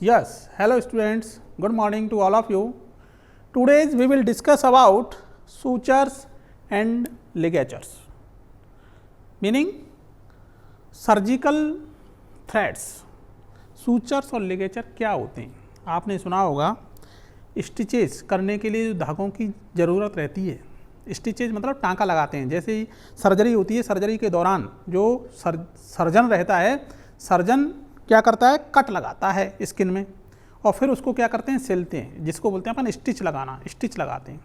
Yes, hello students, good morning to all of you. Today we will discuss about sutures and ligatures, meaning surgical threads. Sutures और ligature क्या होते हैं? आपने सुना होगा stitches करने के लिए धागों की ज़रूरत रहती है. स्टिचेज मतलब टाँका लगाते हैं. जैसे ही सर्जरी होती है, सर्जरी के दौरान जो सर्जन रहता है, सर्जन क्या करता है, कट लगाता है स्किन में और फिर उसको क्या करते हैं, सिलते हैं, जिसको बोलते हैं अपन स्टिच लगाना. स्टिच लगाते हैं.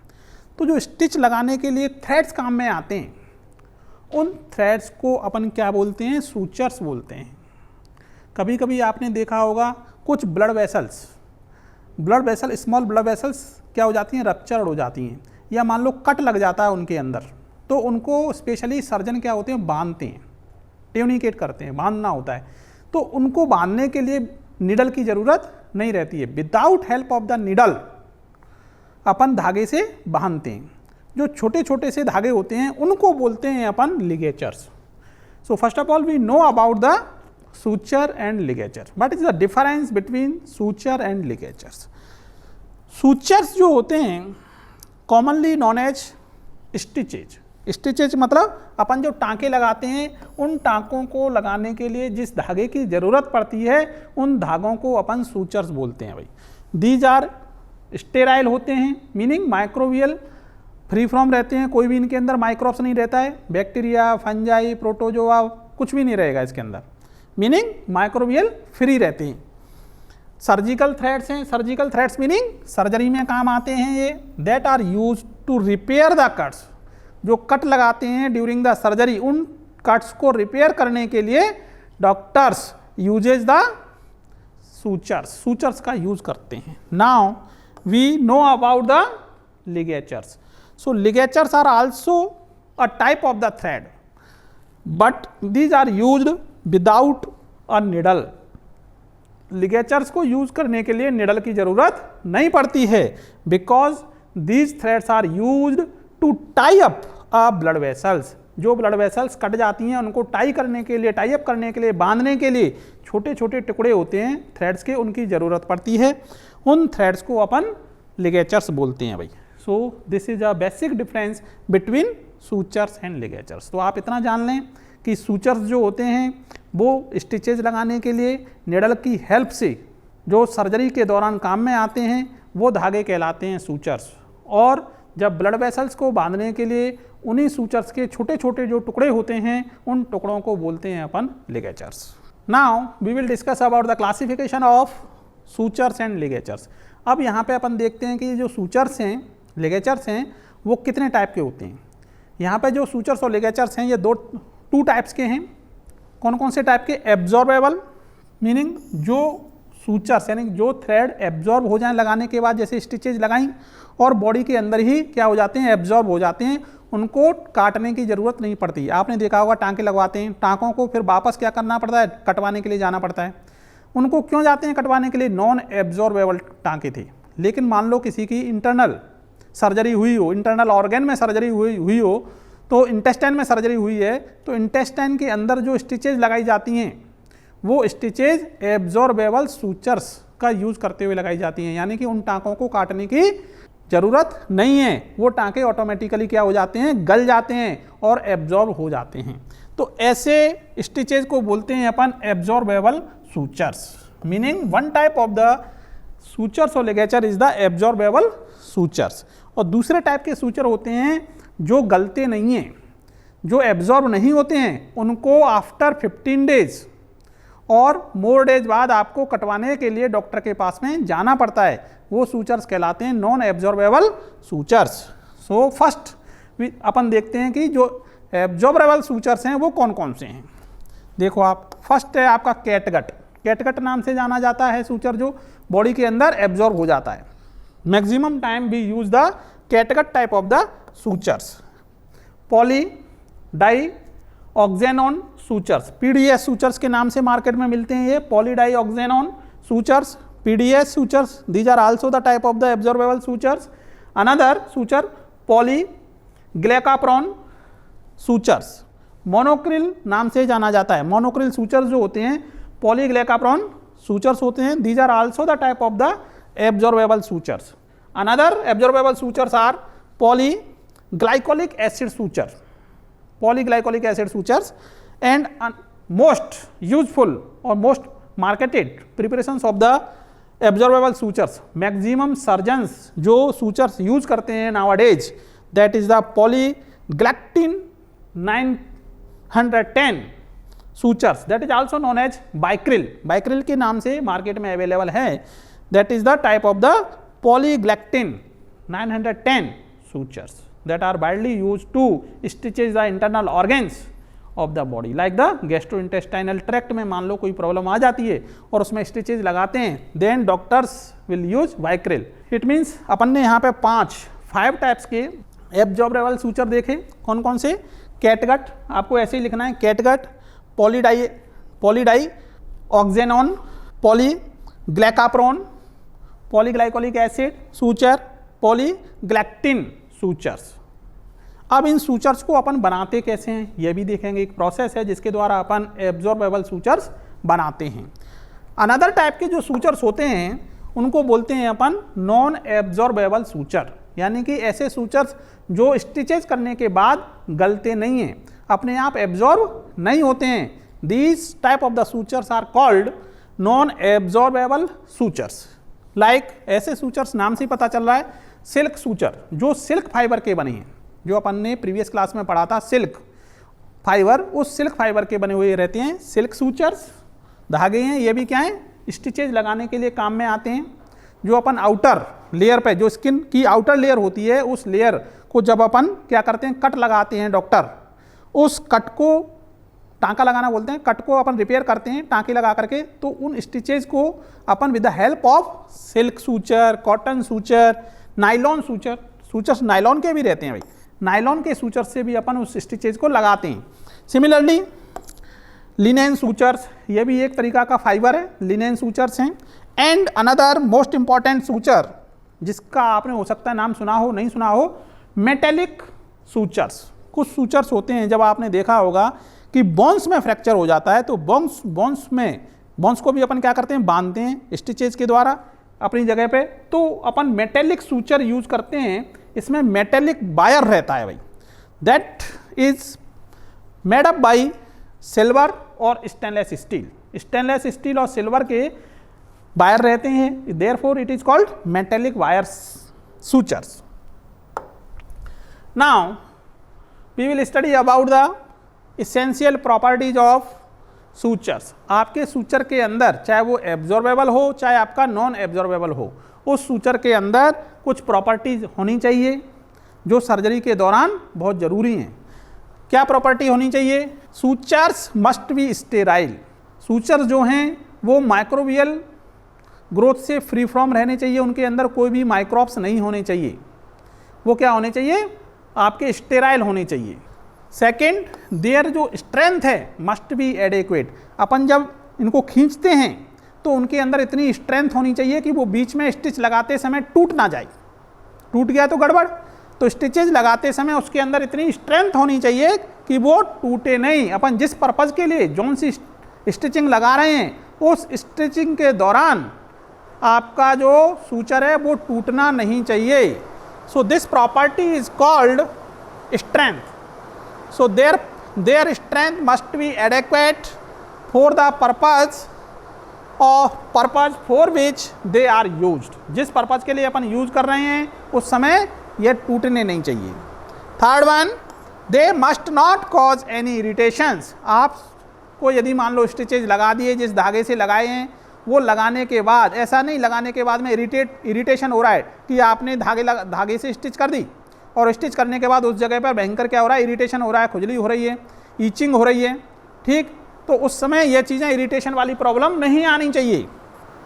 तो जो स्टिच लगाने के लिए थ्रेड्स काम में आते हैं, उन थ्रेड्स को अपन क्या बोलते हैं, सूचर्स बोलते हैं. कभी कभी आपने देखा होगा कुछ blood vessels, small blood vessels क्या हो जाती हैं, रप्चर्ड हो जाती हैं, या मान लो कट लग जाता है उनके अंदर, तो उनको स्पेशली सर्जन क्या होते हैं, बांधते हैं, ट्यूनिकेट करते हैं, बांधना होता है. तो उनको बांधने के लिए निडल की ज़रूरत नहीं रहती है. Without help of the needle अपन धागे से बांधते हैं. जो छोटे छोटे से धागे होते हैं उनको बोलते हैं अपन ligatures. So first of all we know about the suture and ligature. What is the difference between suture and ligatures? Sutures जो होते हैं commonly known as stitches. Stitches मतलब अपन जो टाँके लगाते हैं, उन टाँकों को लगाने के लिए जिस धागे की ज़रूरत पड़ती है, उन धागों को अपन सूचर्स बोलते हैं. भाई दीज आर स्टेराइल होते हैं, मीनिंग माइक्रोबियल, फ्री फ्रॉम रहते हैं. कोई भी इनके अंदर माइक्रोब्स नहीं रहता है. बैक्टीरिया, फंजाई, प्रोटोजोआ कुछ भी नहीं रहेगा इसके अंदर, मीनिंग माइक्रोबियल फ्री रहते हैं. सर्जिकल थ्रेड्स हैं. सर्जिकल थ्रेड्स मीनिंग सर्जरी में काम आते हैं ये. That are use to repair the cuts. जो कट लगाते हैं ड्यूरिंग द सर्जरी, उन कट्स को रिपेयर करने के लिए doctors uses the sutures. Sutures का यूज करते हैं. Now we know about the ligatures. So ligatures are also a type of the thread, but these are used without a needle. Ligatures को use करने के लिए निडल की जरूरत नहीं पड़ती है, because these threads are used to tie up a blood vessels. जो ब्लड वेसल्स कट जाती हैं उनको टाई करने के लिए, टाई अप करने के लिए, बांधने के लिए छोटे छोटे टुकड़े होते हैं थ्रेड्स के, उनकी ज़रूरत पड़ती है. उन थ्रेड्स को अपन लिगेचर्स बोलते हैं भाई. So this is a basic difference between sutures and ligatures. तो आप इतना जान लें कि सूचर्स जो होते हैं वो स्टिचेज लगाने के लिए निडल की हेल्प से जो सर्जरी के दौरान काम में आते हैं, वो धागे कहलाते हैं सूचर्स. और जब ब्लड वेसल्स को बांधने के लिए उन्हीं सूचर्स के छोटे छोटे जो टुकड़े होते हैं, उन टुकड़ों को बोलते हैं अपन ligatures. Now we will discuss about the classification of sutures and ligatures. अब यहाँ पे अपन देखते हैं कि जो सूचर्स हैं, लिगेचर्स हैं, वो कितने टाइप के होते हैं. यहाँ पे जो सूचर्स और लिगेचर्स हैं ये टू टाइप्स के हैं. कौन कौन से टाइप के? एब्जॉर्बेबल, मीनिंग जो सूचर्स यानी जो थ्रेड एब्जॉर्ब हो जाए लगाने के बाद, जैसे स्टिचेज लगाई और बॉडी के अंदर ही क्या हो जाते हैं, एब्जॉर्ब हो जाते हैं, उनको काटने की ज़रूरत नहीं पड़ती. आपने देखा होगा टाँके लगवाते हैं, टाँकों को फिर वापस क्या करना पड़ता है, कटवाने के लिए जाना पड़ता है. उनको क्यों जाते हैं कटवाने के लिए? नॉन एब्जॉर्बेबल टाँके थे. लेकिन मान लो किसी की इंटरनल सर्जरी हुई हो, इंटरनल ऑर्गन में सर्जरी हुई हो, तो इंटेस्टाइन में सर्जरी हुई है, तो इंटेस्टाइन के अंदर जो स्टिचेज लगाई जाती हैं वो स्टिचेज एब्जॉर्बेबल सूचर्स का यूज़ करते हुए लगाई जाती हैं. यानी कि उन टाँकों को काटने की ज़रूरत नहीं है. वो टाँके ऑटोमेटिकली क्या हो जाते हैं, गल जाते हैं और एब्जॉर्ब हो जाते हैं. तो ऐसे स्टिचेज को बोलते हैं अपन absorbable sutures. Meaning one type of the sutures और ligature is the absorbable sutures. और दूसरे टाइप के सूचर होते हैं जो गलते नहीं हैं, जो एब्जॉर्ब नहीं होते हैं, उनको आफ्टर 15 डेज और मोर डेज बाद आपको कटवाने के लिए डॉक्टर के पास में जाना पड़ता है. वो सूचर्स कहलाते हैं non absorbable sutures. So first अपन देखते हैं कि जो एब्जॉर्बेबल सूचर्स हैं वो कौन कौन से हैं. देखो आप, फर्स्ट है आपका कैटगट. कैटगट नाम से जाना जाता है सूचर जो बॉडी के अंदर एब्जॉर्ब हो जाता है. Maximum time we use the catgut type of the sutures. Polydioxanone sutures, PDS sutures के नाम से मार्केट में मिलते हैं ये. Polydioxanone sutures, PDS sutures, these are also the type of the absorbable sutures. Another suture polyglecaprone sutures, Monocryl नाम से जाना जाता है. मोनोक्रिल सूचर्स जो होते हैं पॉलीग्लेकाप्रॉन सूचर्स होते हैं, these are also the type of the absorbable sutures. Another absorbable sutures are polyglycolic acid suture, polyglycolic acid sutures, and most useful or most marketed preparations of the absorbable sutures. Maximum surgeons जो sutures use करते हैं nowadays, that is the polyglectin 910 sutures, that is also known as Bicryl. Bicryl के नाम से market में available है. That is the type of the polyglectin 910 sutures that are widely used to stitches the internal organs of the body, like the gastrointestinal tract में मान लो कोई problem आ जाती है और उसमें स्टिचेज लगाते हैं, then doctors will use Bicryl. It means अपन ने यहाँ पे 5 टाइप्स के एब्जॉर्बेबल सूचर देखे. कौन कौन से? कैटगट, आपको ऐसे ही लिखना है, कैटगट, पॉलीडाई ऑक्जेनॉन, पॉलीग्लैकाप्रोन, पॉलीग्लाइकोलिक एसिड सूचर, पॉलीग्लैक्टिन सूचर्स. अब इन सूचर्स को अपन बनाते कैसे हैं ये भी देखेंगे. एक प्रोसेस है जिसके द्वारा अपन एब्जॉर्बेबल सूचर्स बनाते हैं. अनदर टाइप के जो सूचर्स होते हैं उनको बोलते हैं अपन नॉन एब्जॉर्बेबल सूचर, यानी कि ऐसे सूचर्स जो स्टिचेज करने के बाद गलते नहीं हैं, अपने आप एब्जॉर्ब नहीं होते हैं. These type of the sutures are called non absorbable sutures. Like ऐसे सूचर्स नाम से पता चल रहा है, सिल्क सूचर जो सिल्क फाइबर के बने हैं, जो अपन ने प्रीवियस क्लास में पढ़ा था सिल्क फाइबर, उस सिल्क फाइबर के बने हुए रहते हैं सिल्क सूचर्स. धागे हैं, ये भी क्या है, स्टिचेज लगाने के लिए काम में आते हैं. जो अपन आउटर लेयर पे, जो स्किन की आउटर लेयर होती है, उस लेयर को जब अपन क्या करते हैं, कट लगाते हैं डॉक्टर, उस कट को टाँका लगाना बोलते हैं, कट को अपन रिपेयर करते हैं टाँके लगा करके. तो उन स्टिचेज को अपन with the help of silk suture, cotton suture, nylon suture, sutures nylon के भी रहते हैं भाई, नाइलॉन के सूचर से भी अपन उस स्टिचेज को लगाते हैं. सिमिलरली लिनेन सूचर्स, ये भी एक तरीका का फाइबर है, लिनेन सूचर्स हैं. And another most important suture जिसका आपने हो सकता है नाम सुना हो नहीं सुना हो, मेटेलिक सूचर्स. कुछ सूचर्स होते हैं, जब आपने देखा होगा कि बोन्स में फ्रैक्चर हो जाता है तो बोन्स को भी अपन क्या करते हैं, बांधते हैं स्टिचेज के द्वारा अपनी जगह पे. तो अपन मेटेलिक सूचर यूज करते हैं, इसमें मेटेलिक वायर रहता है भाई, that is made up by silver और स्टेनलेस स्टील. स्टेनलेस स्टील और सिल्वर के वायर रहते हैं, therefore it is called metallic wire sutures. Now we will study about the essential properties of sutures. आपके suture के अंदर, चाहे वो एब्जॉर्बेबल हो चाहे आपका नॉन एब्जॉर्बेबल हो, उस सूचर के अंदर कुछ प्रॉपर्टीज होनी चाहिए जो सर्जरी के दौरान बहुत ज़रूरी हैं. क्या प्रॉपर्टी होनी चाहिए? Sutures must be sterile. Sutures जो हैं वो माइक्रोबियल ग्रोथ से फ्री फ्रॉम रहने चाहिए, उनके अंदर कोई भी माइक्रोब्स नहीं होने चाहिए. वो क्या होने चाहिए? आपके स्टेराइल होने चाहिए. सेकेंड, देयर जो स्ट्रेंथ है मस्ट बी एडेक्वेट. अपन जब इनको खींचते हैं तो उनके अंदर इतनी स्ट्रेंथ होनी चाहिए कि वो बीच में स्टिच लगाते समय टूट ना जाए. टूट गया तो गड़बड़. तो स्टिचेज लगाते समय उसके अंदर इतनी स्ट्रेंथ होनी चाहिए कि वो टूटे नहीं. अपन जिस पर्पज़ के लिए जौन सी स्टिचिंग लगा रहे हैं उस स्टिचिंग के दौरान आपका जो सूचर है वो टूटना नहीं चाहिए. So this property is called strength. So their strength must be adequate for the purpose for which they are used. जिस पर्पज़ के लिए अपन यूज कर रहे हैं उस समय ये टूटने नहीं चाहिए. Third one, they must not cause any irritations. आपको यदि मान लो स्टिचेज लगा दिए, जिस धागे से लगाए हैं वो लगाने के बाद, ऐसा नहीं लगाने के बाद में इरिटेशन हो रहा है कि आपने धागे से स्टिच कर दी और स्टिच करने के बाद उस जगह पर भयंकर क्या हो रहा है, इरिटेशन हो रहा है, खुजली हो रही है, ईचिंग हो रही है. ठीक, तो उस समय ये चीज़ें इरिटेशन वाली प्रॉब्लम नहीं आनी चाहिए.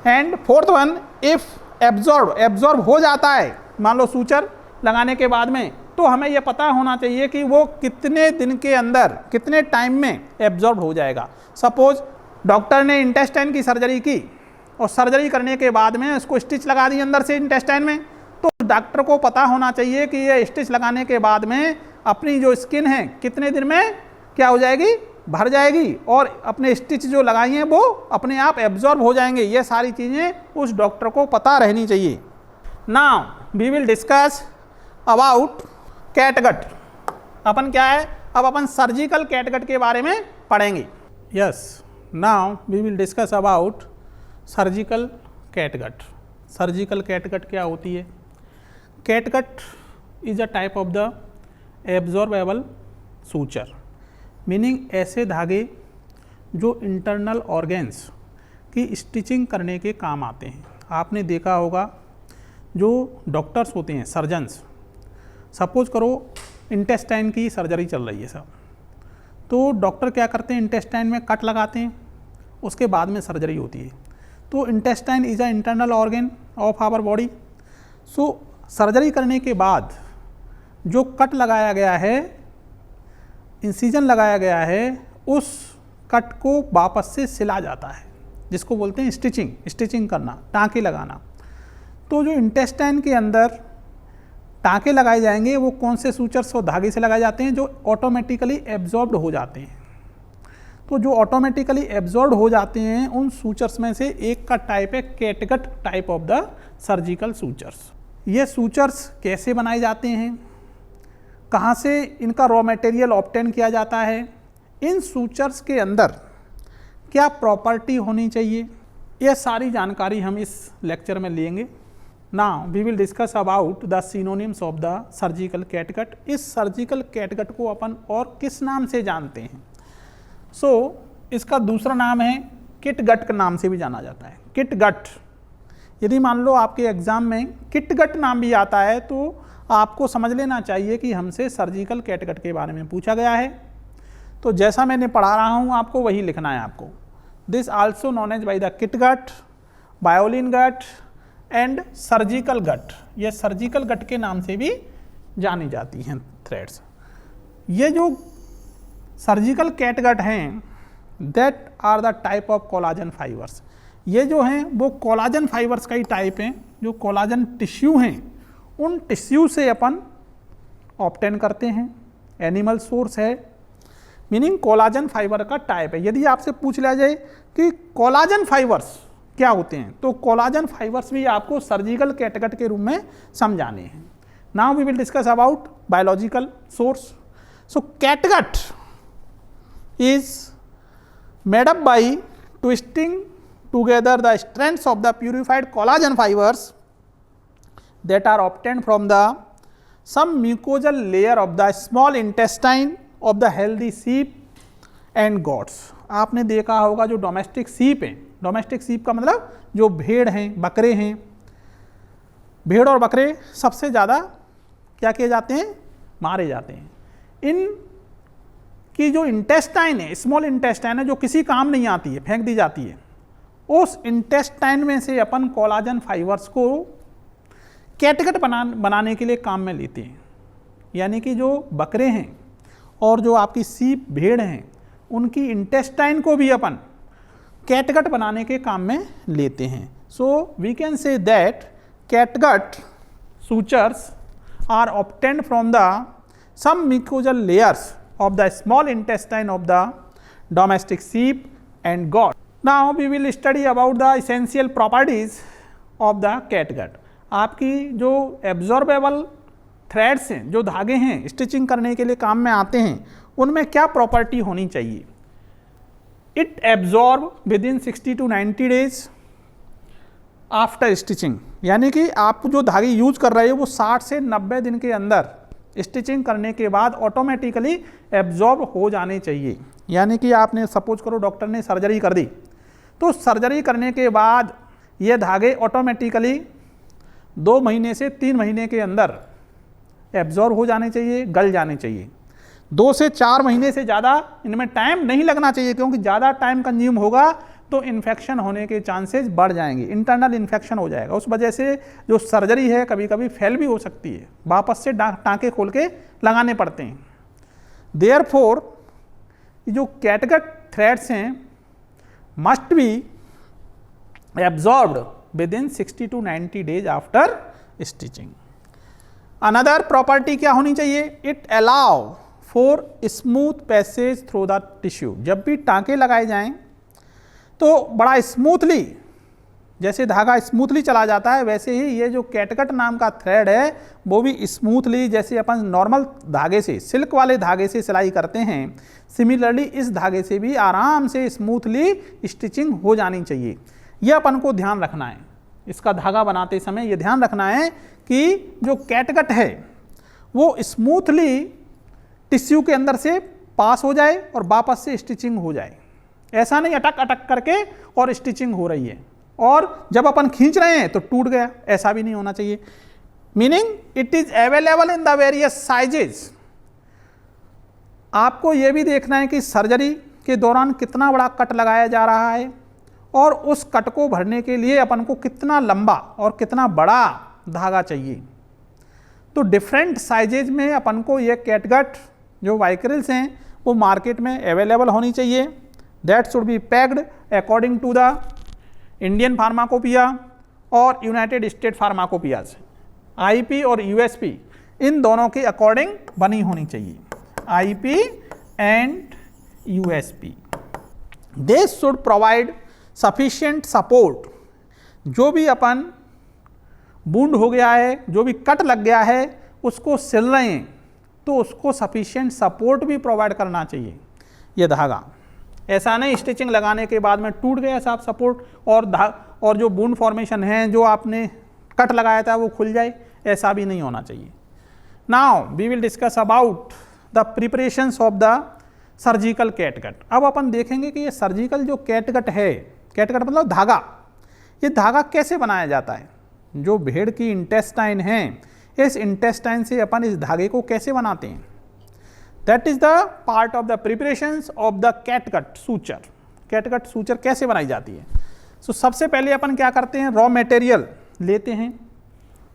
And fourth one, if absorb हो जाता है मान लो सूचर लगाने के बाद में, तो हमें यह पता होना चाहिए कि वो कितने दिन के अंदर, कितने टाइम में एब्जॉर्ब हो जाएगा. सपोज डॉक्टर ने इंटेस्टाइन की सर्जरी की और सर्जरी करने के बाद में उसको स्टिच लगा दी अंदर से इंटेस्टाइन में, तो डॉक्टर को पता होना चाहिए कि ये स्टिच लगाने के बाद में अपनी जो स्किन है कितने दिन में क्या हो जाएगी, भर जाएगी और अपने स्टिच जो लगाई हैं वो अपने आप एब्जॉर्ब हो जाएंगे। ये सारी चीज़ें उस डॉक्टर को पता रहनी चाहिए। Now we will discuss about catgut. अपन क्या है, अब अपन सर्जिकल कैटगट के बारे में पढ़ेंगे। Yes, now we will discuss about surgical catgut. Surgical catgut क्या होती है? Catgut is a type of the absorbable suture, meaning ऐसे धागे जो इंटरनल ऑर्गेन्स की स्टिचिंग करने के काम आते हैं। आपने देखा होगा जो डॉक्टर्स होते हैं, सर्जन्स, सपोज करो इंटेस्टाइन की सर्जरी चल रही है सब, तो डॉक्टर क्या करते हैं, इंटेस्टाइन में कट लगाते हैं, उसके बाद में सर्जरी होती है। तो intestine is a internal organ of our body. So surgery करने के बाद जो कट लगाया गया है, इंसिजन लगाया गया है, उस कट को वापस से सिला जाता है, जिसको बोलते हैं स्टिचिंग करना, टाँके लगाना। तो जो इंटेस्टाइन के अंदर टाँके लगाए जाएंगे वो कौन से सूचर्स और धागे से लगाए जाते हैं? जो ऑटोमेटिकली एब्जॉर्ब्ड हो जाते हैं। तो जो ऑटोमेटिकली एब्जॉर्ब हो जाते हैं उन सूचर्स में से एक का टाइप है catgut type of the surgical sutures. ये सूचर्स कैसे बनाए जाते हैं, कहाँ से इनका रॉ मटेरियल ऑब्टेन किया जाता है, इन सूचर्स के अंदर क्या प्रॉपर्टी होनी चाहिए, ये सारी जानकारी हम इस लेक्चर में लेंगे। Now we will discuss about the synonyms of the surgical catgut. इस सर्जिकल कैटगट को अपन और किस नाम से जानते हैं? इसका दूसरा नाम है किटगट के नाम से भी जाना जाता है। किटगट, यदि मान लो आपके एग्जाम में किटगट नाम भी आता है तो आपको समझ लेना चाहिए कि हमसे सर्जिकल कैटगट के बारे में पूछा गया है। तो जैसा मैंने पढ़ा रहा हूँ आपको वही लिखना है आपको। This also known as by the catgut, violin gut and surgical gut. ये सर्जिकल गट के नाम से भी जानी जाती हैं थ्रेड्स। ये जो सर्जिकल कैटगट हैं that are the type of collagen fibres. ये जो हैं वो कोलाजन फाइबर्स का ही टाइप हैं। जो कोलाजन टिश्यू हैं उन टिश्यू से अपन ऑब्टेन करते हैं। एनिमल सोर्स है, मीनिंग कोलाजन फाइबर का टाइप है। यदि आपसे पूछ लिया जाए कि कोलाजन फाइबर्स क्या होते हैं तो कोलाजन फाइबर्स भी आपको सर्जिकल कैटगट के रूप में समझाने हैं। Now we will discuss about biological source. So catgut is made up by twisting together the strands of the purified collagen fibers that are obtained from the some mucosal layer of the small intestine of the healthy sheep and goats। आपने देखा होगा जो domestic सीप हैं, domestic सीप का मतलब जो भेड़ हैं, बकरे हैं, भेड़ और बकरे सबसे ज़्यादा क्या किए जाते हैं, मारे जाते हैं। इन कि जो इंटेस्टाइन है, स्मॉल इंटेस्टाइन है, जो किसी काम नहीं आती है, फेंक दी जाती है, उस इंटेस्टाइन में से अपन कोलाजन फाइबर्स को कैटगट बनाने के लिए काम में लेते हैं। यानी कि जो बकरे हैं और जो आपकी सीप भेड़ हैं उनकी इंटेस्टाइन को भी अपन कैटगट बनाने के काम में लेते हैं। So we can say that catgut sutures are obtained from the some mucosal layers of the small intestine of the domestic sheep and goat. Now we will study about the essential properties of the catgut. आपकी जो absorbable threads हैं, जो धागे हैं stitching करने के लिए काम में आते हैं, उनमें क्या प्रॉपर्टी होनी चाहिए? It absorb with in 60 to 90 days after stitching. यानी कि आप जो धागे यूज कर रहे हो वो 60 से 90 दिन के अंदर स्टिचिंग करने के बाद ऑटोमेटिकली एब्जॉर्ब हो जाने चाहिए। यानी कि आपने सपोज करो डॉक्टर ने सर्जरी कर दी, तो सर्जरी करने के बाद ये धागे ऑटोमेटिकली 2 महीने से 3 महीने के अंदर एब्जॉर्ब हो जाने चाहिए, गल जाने चाहिए। 2 से 4 महीने से ज़्यादा इनमें टाइम नहीं लगना चाहिए, क्योंकि ज़्यादा टाइम कंज्यूम होगा तो इन्फेक्शन होने के चांसेस बढ़ जाएंगे, इंटरनल इन्फेक्शन हो जाएगा। उस वजह से जो सर्जरी है कभी कभी फेल भी हो सकती है, वापस से टाँके खोल के लगाने पड़ते हैं। देयरफॉर जो कैटगट थ्रेड्स हैं must be absorbed with in 60 to 90 days after stitching. Another property क्या होनी चाहिए? It allow for smooth passage through the tissue. जब भी टाँके लगाए जाएं तो बड़ा स्मूथली, जैसे धागा स्मूथली चला जाता है वैसे ही ये जो कैटगट नाम का थ्रेड है वो भी स्मूथली, जैसे अपन नॉर्मल धागे से, सिल्क वाले धागे से सिलाई करते हैं, सिमिलरली इस धागे से भी आराम से स्मूथली स्टिचिंग हो जानी चाहिए। यह अपन को ध्यान रखना है, इसका धागा बनाते समय ये ध्यान रखना है कि जो कैटगट है वो स्मूथली टिश्यू के अंदर से पास हो जाए और वापस से स्टिचिंग हो जाए। ऐसा नहीं अटक अटक करके और स्टिचिंग हो रही है और जब अपन खींच रहे हैं तो टूट गया, ऐसा भी नहीं होना चाहिए। Meaning it is available in the various sizes. आपको यह भी देखना है कि सर्जरी के दौरान कितना बड़ा कट लगाया जा रहा है और उस कट को भरने के लिए अपन को कितना लंबा और कितना बड़ा धागा चाहिए। तो डिफरेंट साइजेज में अपन को ये कैटगट जो वाइक्रिल्स हैं वो मार्केट में अवेलेबल होनी चाहिए। That should be packed according to the Indian pharmacopoeia और यूनाइटेड स्टेट फार्माकोपियाज। आईपी और यूएसपी इन दोनों के अकॉर्डिंग बनी होनी चाहिए, IP and USP. They should provide sufficient support. जो भी अपन बूंद हो गया है, जो भी कट लग गया है, उसको सिल रहे हैं तो उसको सफिशिएंट सपोर्ट भी प्रोवाइड करना चाहिए ये धागा। ऐसा नहीं स्टिचिंग लगाने के बाद में टूट गया साहब सपोर्ट और जो बूंद फॉर्मेशन है, जो आपने कट लगाया था वो खुल जाए, ऐसा भी नहीं होना चाहिए। Now we will discuss about the preparations of the surgical catgut. अब अपन देखेंगे कि ये सर्जिकल जो कैटगट है, कैटगट मतलब धागा, ये धागा कैसे बनाया जाता है। जो भेड़ की इंटेस्टाइन है, इस इंटेस्टाइन से अपन इस धागे को कैसे बनाते हैं। That is the part of the preparations of the catgut suture. Catgut suture कैसे बनाई जाती है। सो सबसे पहले अपन क्या करते हैं, रॉ मटेरियल लेते हैं,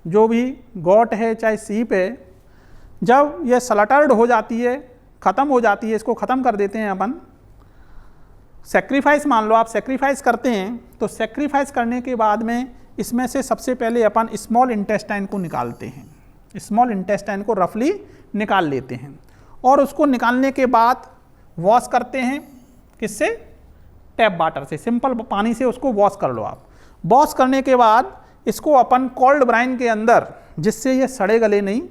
जो भी गोट है चाहे सीप है, जब यह स्लटर्ड हो जाती है, ख़त्म हो जाती है, इसको ख़त्म कर देते हैं अपन। सेक्रीफाइस मान लो आप सेक्रीफाइस करते हैं, तो सेक्रीफाइस करने के बाद में इसमें से सबसे पहले अपन स्मॉल इंटेस्टाइन को निकालते हैं। स्मॉल इंटेस्टाइन को रफली निकाल लेते हैं और उसको निकालने के बाद वॉश करते हैं। किससे? टैप वाटर से, सिंपल पानी से उसको वॉश कर लो आप। वॉश करने के बाद इसको अपन कोल्ड ब्राइन के अंदर, जिससे ये सड़े गले नहीं,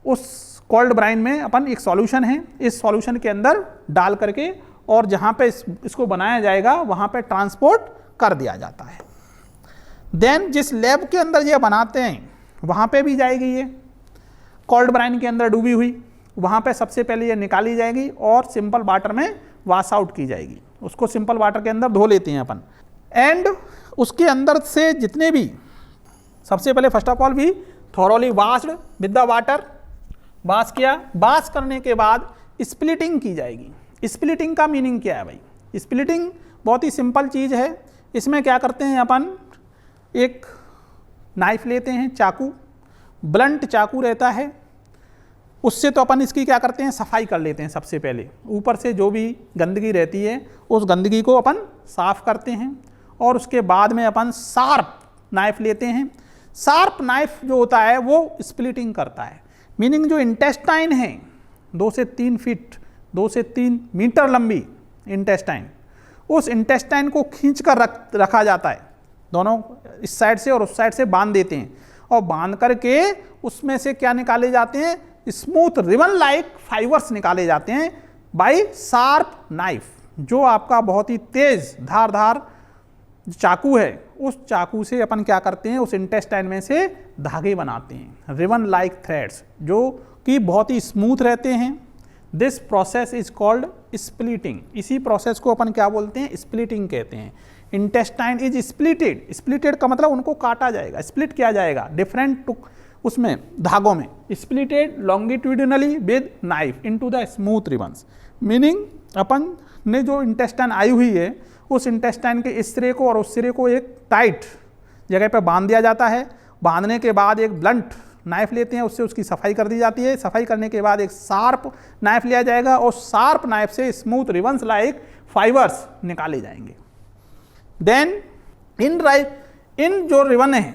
उस कोल्ड ब्राइन में अपन एक सॉल्यूशन है, इस सॉल्यूशन के अंदर डाल करके और जहाँ पे इसको बनाया जाएगा वहाँ पे ट्रांसपोर्ट कर दिया जाता है। देन जिस लैब के अंदर ये बनाते हैं वहाँ पे भी जाएगी ये कोल्ड ब्राइन के अंदर डूबी हुई, वहाँ पे सबसे पहले ये निकाली जाएगी और सिंपल वाटर में वॉश आउट की जाएगी। उसको सिंपल वाटर के अंदर धो लेते हैं अपन। एंड उसके अंदर से जितने भी, सबसे पहले फर्स्ट ऑफ ऑल भी thoroughly washed with the water, wash किया। वॉश करने के बाद स्प्लिटिंग की जाएगी। स्प्लिटिंग का मीनिंग क्या है भाई? स्प्लिटिंग बहुत ही सिंपल चीज़ है। इसमें क्या करते हैं अपन, एक नाइफ लेते हैं, चाकू, ब्लंट चाकू रहता है, उससे तो अपन इसकी क्या करते हैं, सफाई कर लेते हैं। सबसे पहले ऊपर से जो भी गंदगी रहती है उस गंदगी को अपन साफ करते हैं और उसके बाद में अपन शार्प नाइफ लेते हैं। शार्प नाइफ जो होता है वो स्प्लिटिंग करता है। मीनिंग जो इंटेस्टाइन है 2 से 3 फीट 2 से 3 मीटर लंबी इंटेस्टाइन, उस इंटेस्टाइन को खींच कर रखा जाता है। दोनों इस साइड से और उस साइड से बांध देते हैं और बांध करके उसमें से क्या निकाले जाते हैं, स्मूथ रिबन लाइक फाइबर्स निकाले जाते हैं बाय शार्प नाइफ। जो आपका बहुत ही तेज धारदार चाकू है, उस चाकू से अपन क्या करते हैं, उस इंटेस्टाइन में से धागे बनाते हैं, रिबन लाइक थ्रेड्स, जो कि बहुत ही स्मूथ रहते हैं। This process is called splitting. इसी प्रोसेस को अपन क्या बोलते हैं, स्प्लिटिंग कहते हैं। Intestine is splitted. स्प्लिटेड का मतलब उनको काटा जाएगा, स्प्लिट किया जाएगा डिफरेंट उसमें धागों में। Splitted longitudinally with knife into the smooth ribbons. Meaning अपन ने जो इंटेस्टाइन आई हुई है, उस इंटेस्टाइन के इस सिरे को और उस सिरे को एक टाइट जगह पर बांध दिया जाता है। बांधने के बाद एक ब्लंट नाइफ लेते हैं, उससे उसकी सफाई कर दी जाती है। सफाई करने के बाद एक शार्प नाइफ लिया जाएगा और शार्प नाइफ से स्मूथ रिबन्स लाइक फाइबर्स निकाले जाएंगे। देन इन जो रिबन है,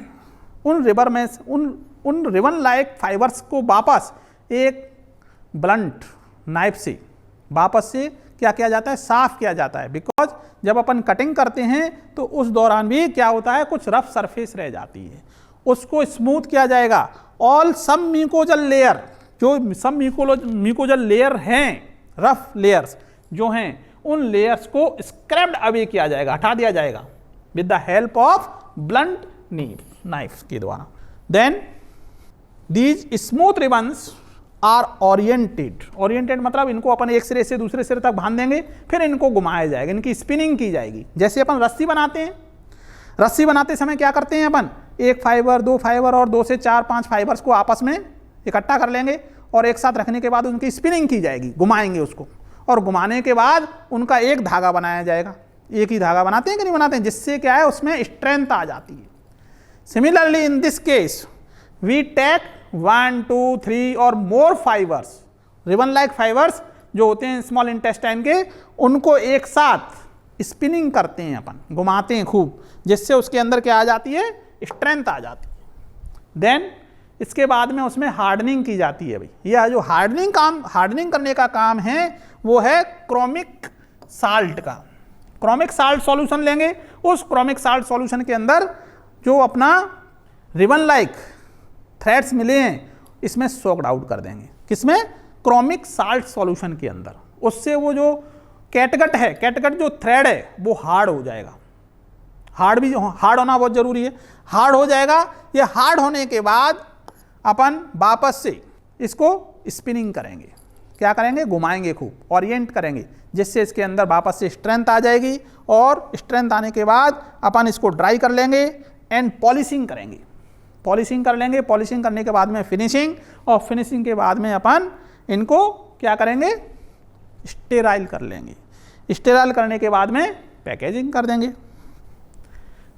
उन रिबन लाइक फाइबर्स को वापस एक ब्लंट नाइफ से वापस से क्या किया जाता है, साफ किया जाता है। बिकॉज जब अपन कटिंग करते हैं तो उस दौरान भी क्या होता है, कुछ रफ सरफेस रह जाती है, उसको स्मूथ किया जाएगा। ऑल सम म्यूकोजल लेयर, जो सब म्यूकोजल लेयर हैं, रफ लेयर्स जो हैं, उन लेयर्स को स्क्रैप्ड अवे किया जाएगा, हटा दिया जाएगा with the help of blunt knife के द्वारा। Then these smooth ribbons are oriented मतलब इनको अपन एक सिरे से दूसरे सिरे तक बांध देंगे, फिर इनको घुमाया जाएगा, इनकी स्पिनिंग की जाएगी। जैसे अपन रस्सी बनाते हैं, रस्सी बनाते समय क्या करते हैं अपन, एक फाइबर, दो फाइबर और 2 से 4-5 फाइबर्स को आपस में इकट्ठा कर लेंगे और एक साथ रखने के बाद उनकी स्पिनिंग की जाएगी, घुमाएंगे उसको, और घुमाने के बाद उनका एक धागा बनाया जाएगा। एक ही धागा बनाते हैं कि नहीं बनाते हैं, जिससे क्या है, उसमें स्ट्रेंथ आ जाती है। Similarly in this case we take 1, 2, 3 और more fibres, ribbon like fibres जो होते हैं स्मॉल इंटेस्टाइन के, उनको एक साथ स्पिनिंग करते हैं अपन, घुमाते हैं खूब, जिससे उसके अंदर क्या आ जाती है, स्ट्रेंथ आ जाती है। देन इसके बाद में उसमें हार्डनिंग की जाती है। भाई यह जो हार्डनिंग करने का काम है वो है क्रोमिक साल्ट का। क्रोमिक साल्ट सॉल्यूशन लेंगे, उस क्रोमिक साल्ट सॉल्यूशन के अंदर जो अपना रिबन लाइक थ्रेड्स मिले हैं, इसमें सोक्ड आउट कर देंगे। किसमें, क्रोमिक साल्ट सॉल्यूशन के अंदर। उससे वो जो कैटगट है, कैटगट जो थ्रेड है वो हार्ड हो जाएगा। हार्ड होना बहुत जरूरी है, हार्ड हो जाएगा। ये हार्ड होने के बाद अपन वापस से इसको स्पिनिंग करेंगे, क्या करेंगे, घुमाएंगे खूब, ओरिएंट करेंगे, जिससे इसके अंदर वापस से स्ट्रेंथ आ जाएगी। और स्ट्रेंथ आने के बाद अपन इसको ड्राई कर लेंगे एंड पॉलिशिंग करेंगे, पॉलिशिंग कर लेंगे। पॉलिशिंग करने के बाद में फिनिशिंग, और फिनिशिंग के बाद में अपन इनको क्या करेंगे, स्टेराइल कर लेंगे। स्टेराइल करने के बाद में पैकेजिंग कर देंगे।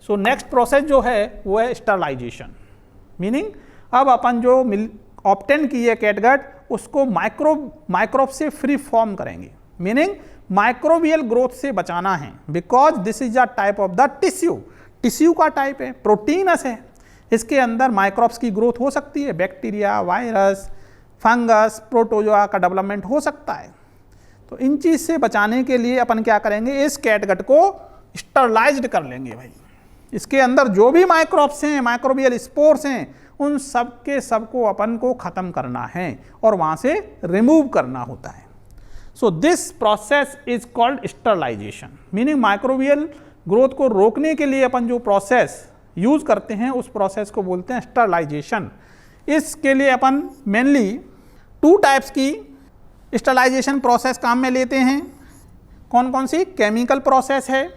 सो नेक्स्ट प्रोसेस जो है वो है स्टरलाइजेशन। मीनिंग अब अपन जो ऑब्टेन की है कैटगट, उसको माइक्रोब से फ्री फॉर्म करेंगे। मीनिंग माइक्रोबियल ग्रोथ से बचाना है, because this is a type of the tissue का टाइप है, प्रोटीनस है। इसके अंदर माइक्रोब्स की ग्रोथ हो सकती है, बैक्टीरिया, वायरस, फंगस, प्रोटोजोआ का डेवलपमेंट हो सकता है। तो इन चीज से बचाने के लिए अपन क्या करेंगे, इस कैटगट को स्टरलाइज्ड कर लेंगे। भाई इसके अंदर जो भी माइक्रोब्स हैं, माइक्रोबियल स्पोर्स हैं, उन सब के सबको अपन को खत्म करना है और वहां से रिमूव करना होता है। So this process is called sterilisation. Meaning microbial growth को रोकने के लिए अपन जो प्रोसेस यूज करते हैं, उस प्रोसेस को बोलते हैं स्टरलाइजेशन। इसके लिए अपन मेनली 2 टाइप्स की स्टरलाइजेशन प्रोसेस काम में लेते हैं। कौन कौन सी, केमिकल प्रोसेस है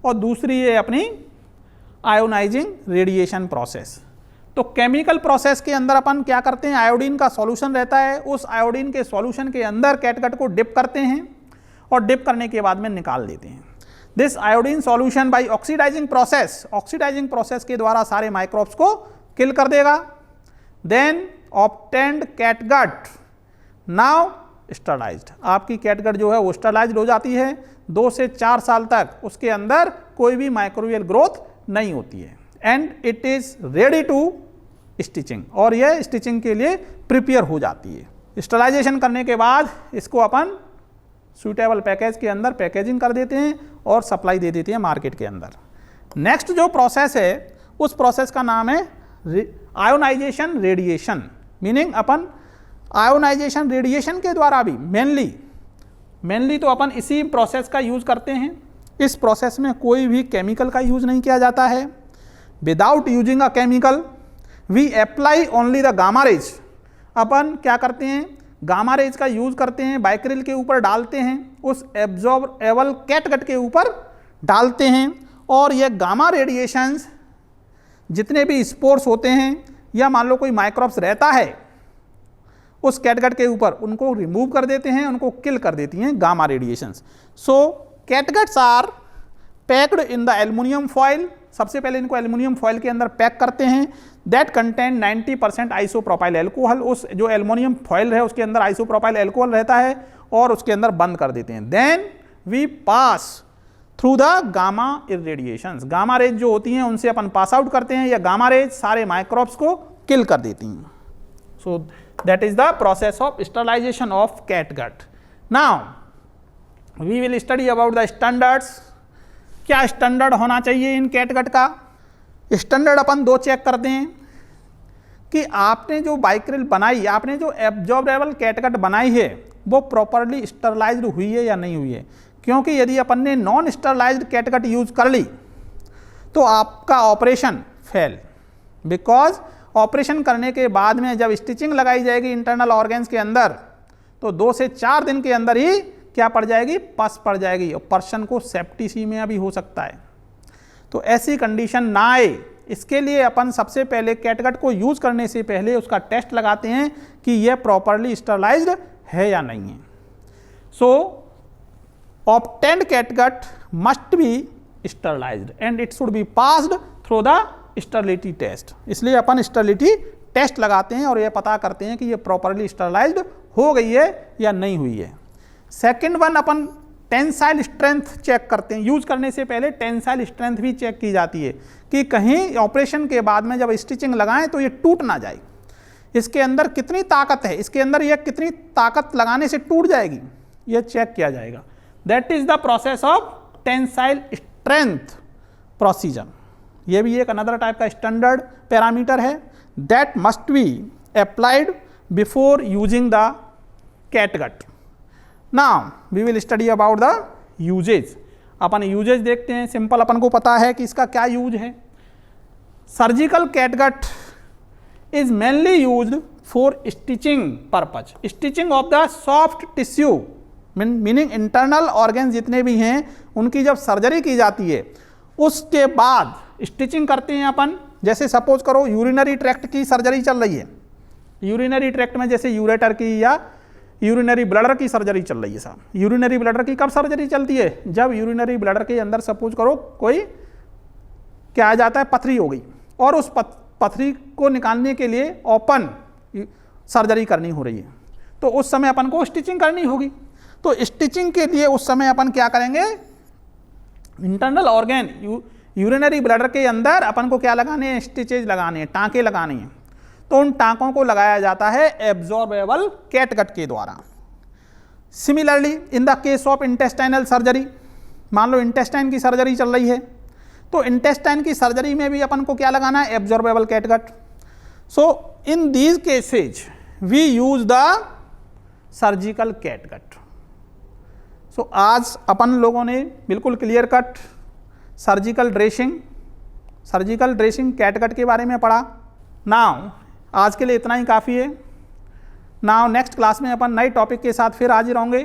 और दूसरी है अपनी आयोनाइजिंग रेडिएशन प्रोसेस। तो केमिकल प्रोसेस के अंदर अपन क्या करते हैं, आयोडीन का सॉल्यूशन रहता है, उस आयोडीन के सॉल्यूशन के अंदर कैटगट को डिप करते हैं और डिप करने के बाद में निकाल देते हैं। This iodine solution by oxidising process के द्वारा सारे माइक्रोब्स को किल कर देगा। Then obtained catgut now sterilised. आपकी कैटगट जो है वो स्टरलाइज्ड हो जाती है। 2 से 4 साल तक उसके अंदर कोई भी माइक्रोबियल ग्रोथ नहीं होती है and it is ready to stitching, और यह स्टिचिंग के लिए प्रिपेयर हो जाती है। स्टरलाइजेशन करने के बाद इसको अपन सूटेबल पैकेज के अंदर पैकेजिंग कर देते हैं और सप्लाई दे देते हैं मार्केट के अंदर। नेक्स्ट जो प्रोसेस है, उस प्रोसेस का नाम है आयोनाइजेशन रेडिएशन। मीनिंग अपन आयोनाइजेशन रेडिएशन के द्वारा भी मेनली तो अपन इसी प्रोसेस का यूज करते हैं। इस प्रोसेस में कोई भी केमिकल का यूज नहीं किया जाता है। Without using a chemical we apply only the gamma rays. अपन क्या करते हैं, गामा रेज का यूज करते हैं, बाइक्रिल के ऊपर डालते हैं, उस एब्जॉर्बेबल कैटगट के ऊपर डालते हैं, और ये गामा रेडिएशंस जितने भी स्पोर्स होते हैं या मान लो कोई माइक्रोब्स रहता है उस कैटगट के ऊपर, उनको रिमूव कर देते हैं, उनको किल कर देती हैं gamma radiations. So catguts are packed in the aluminium foil. सबसे पहले इनको एल्युमिनियम फॉइल के अंदर पैक करते हैं दैट कंटेन 90% आइसोप्रोपाइल एल्कोहल। उस जो एल्युमिनियम फॉइल है उसके अंदर आइसोप्रोपाइल एल्कोहल रहता है और उसके अंदर बंद कर देते हैं। Then we pass through the gamma irradiations. Gamma rays जो होती हैं उनसे अपन पास आउट करते हैं, या गामा रेज सारे माइक्रोब्स को किल कर देती हैं। सो That is the process of sterilization of catgut. Now we will study about the standards. क्या स्टैंडर्ड होना चाहिए इन कैटगट का? स्टैंडर्ड अपन दो चेक करते हैं कि आपने जो बाइक्रिल बनाई, आपने जो एब्जॉर्बेबल कैटगट बनाई है वो प्रॉपरली स्टरलाइज्ड हुई है या नहीं हुई है। क्योंकि यदि अपन ने नॉन स्टरलाइज्ड कैटगट यूज कर ली तो आपका ऑपरेशन फेल, बिकॉज ऑपरेशन करने के बाद में जब स्टिचिंग लगाई जाएगी इंटरनल ऑर्गन्स के अंदर तो 2 से 4 दिन के अंदर ही क्या पड़ जाएगी? पस पड़ जाएगी और पर्सन को सेप्टिसीमिया भी हो सकता है। तो ऐसी कंडीशन ना आए, इसके लिए अपन सबसे पहले कैटगट को यूज करने से पहले उसका टेस्ट लगाते हैं कि यह प्रॉपरली स्टरलाइज्ड है या नहीं है। So obtained catgut must be sterilized and it should be passed through the sterility test. इसलिए अपन स्टरलिटी टेस्ट लगाते हैं और यह पता करते हैं कि यह प्रॉपरली स्टरलाइज्ड हो गई है या नहीं हुई है। सेकेंड वन, अपन टेंसाइल स्ट्रेंथ चेक करते हैं। यूज करने से पहले टेंसाइल स्ट्रेंथ भी चेक की जाती है कि कहीं ऑपरेशन के बाद में जब स्टिचिंग लगाएं तो ये टूट ना जाए। इसके अंदर कितनी ताकत है, इसके अंदर यह कितनी ताकत लगाने से टूट जाएगी, यह चेक किया जाएगा। That is the process of tensile strength procedure. यह भी एक अनदर टाइप का स्टैंडर्ड पैरामीटर है that must be applied before using the catgut. Now we will study about the usage. अपन यूजेज देखते हैं। सिंपल अपन को पता है कि इसका क्या यूज है। Surgical catgut is mainly used for stitching purpose, stitching of the soft tissue, meaning internal organ जितने भी हैं उनकी जब सर्जरी की जाती है उसके बाद स्टिचिंग करते हैं अपन। जैसे सपोज करो यूरिनरी ट्रैक्ट की सर्जरी चल रही है, यूरिनरी ट्रैक्ट में जैसे यूरेटर की या यूरिनरी ब्लडर की सर्जरी चल रही है साहब। यूरिनरी ब्लडर की कब सर्जरी चलती है? जब यूरिनरी ब्लडर के अंदर सपोज करो कोई क्या आ जाता है, पथरी हो गई और उस पथरी को निकालने के लिए ओपन सर्जरी करनी हो रही है, तो उस समय अपन को स्टिचिंग करनी होगी। तो स्टिचिंग के लिए उस समय अपन क्या करेंगे, इंटरनल ऑर्गन यूरिनरी ब्लडर के अंदर अपन को क्या लगाने हैं, स्टिचेज लगाने हैं, टाँके लगाने हैं। तो उन टाँकों को लगाया जाता है एब्जॉर्बेबल कैटगट के द्वारा। Similarly in the case of intestinal surgery, मान लो इंटेस्टाइन की सर्जरी चल रही है तो इंटेस्टाइन की सर्जरी में भी अपन को क्या लगाना है, absorbable catgut. So in these cases we use the surgical catgut. So आज अपन लोगों ने बिल्कुल clear cut surgical dressing catgut के बारे में पढ़ा। नाउ आज के लिए इतना ही काफ़ी है। नाउ नेक्स्ट क्लास में अपन नए टॉपिक के साथ फिर हाजिर होंगे।